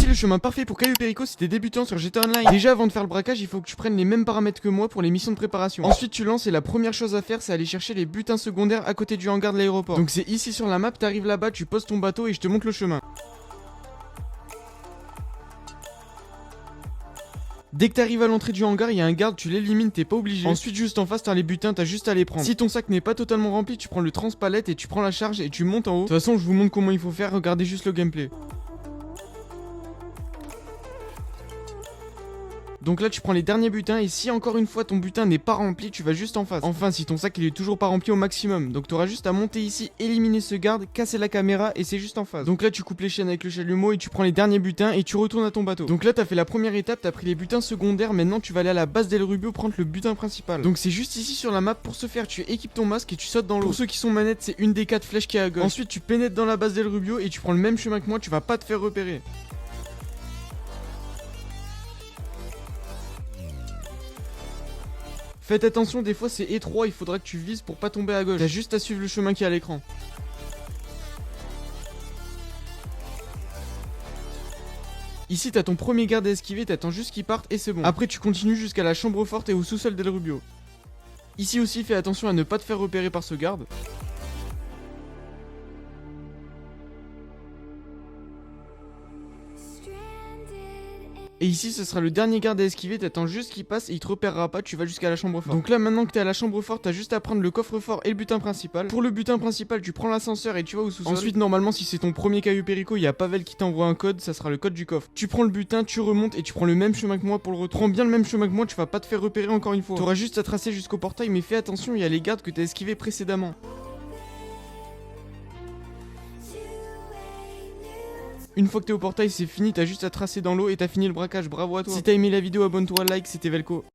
le chemin parfait pour Caillou Perico si t'es débutant sur GTA Online. Déjà avant de faire le braquage, il faut que tu prennes les mêmes paramètres que moi pour les missions de préparation. Ensuite tu lances et la première chose à faire c'est aller chercher les butins secondaires à côté du hangar de l'aéroport. Donc c'est ici sur la map, t'arrives là-bas, tu poses ton bateau et je te montre le chemin. Dès que t'arrives à l'entrée du hangar, il y a un garde, tu l'élimines, t'es pas obligé. Ensuite, juste en face, t'as les butins, t'as juste à les prendre. Si ton sac n'est pas totalement rempli, tu prends le transpalette et tu prends la charge et tu montes en haut. De toute façon, je vous montre comment il faut faire, regardez juste le gameplay. Donc là tu prends les derniers butins et si encore une fois ton butin n'est pas rempli, tu vas juste en face. Enfin si ton sac il est toujours pas rempli au maximum. Donc t'auras juste à monter ici, éliminer ce garde, casser la caméra et c'est juste en face. Donc là tu coupes les chaînes avec le chalumeau et tu prends les derniers butins et tu retournes à ton bateau. Donc là t'as fait la première étape, t'as pris les butins secondaires, maintenant tu vas aller à la base d'El Rubio prendre le butin principal. Donc c'est juste ici sur la map, pour ce faire tu équipes ton masque et tu sautes dans l'eau. Pour ceux qui sont manettes c'est une des 4 flèches qui est à gauche. Ensuite tu pénètres dans la base d'El Rubio et tu prends le même chemin que moi, tu vas pas te faire repérer. Faites attention, des fois c'est étroit, il faudra que tu vises pour pas tomber à gauche. T'as juste à suivre le chemin qui est à l'écran. Ici t'as ton premier garde à esquiver, t'attends juste qu'il parte et c'est bon. Après tu continues jusqu'à la chambre forte et au sous-sol d'El Rubio. Ici aussi fais attention à ne pas te faire repérer par ce garde. Et ici ce sera le dernier garde à esquiver, t'attends juste qu'il passe et il te repérera pas, tu vas jusqu'à la chambre forte. Donc là maintenant que t'es à la chambre forte, t'as juste à prendre le coffre-fort et le butin principal. Pour le butin principal tu prends l'ascenseur et tu vas au sous-sol. Ensuite normalement si c'est ton premier Caillou Perico, il y a Pavel qui t'envoie un code, ça sera le code du coffre. Tu prends le butin, tu remontes et tu prends le même chemin que moi pour le retour. Prends bien le même chemin que moi, tu vas pas te faire repérer encore une fois. T'auras juste à tracer jusqu'au portail mais fais attention, il y a les gardes que t'as esquivés précédemment. Une fois que t'es au portail c'est fini, t'as juste à tracer dans l'eau et t'as fini le braquage, bravo à toi. Si t'as aimé la vidéo abonne-toi, like, c'était Velko.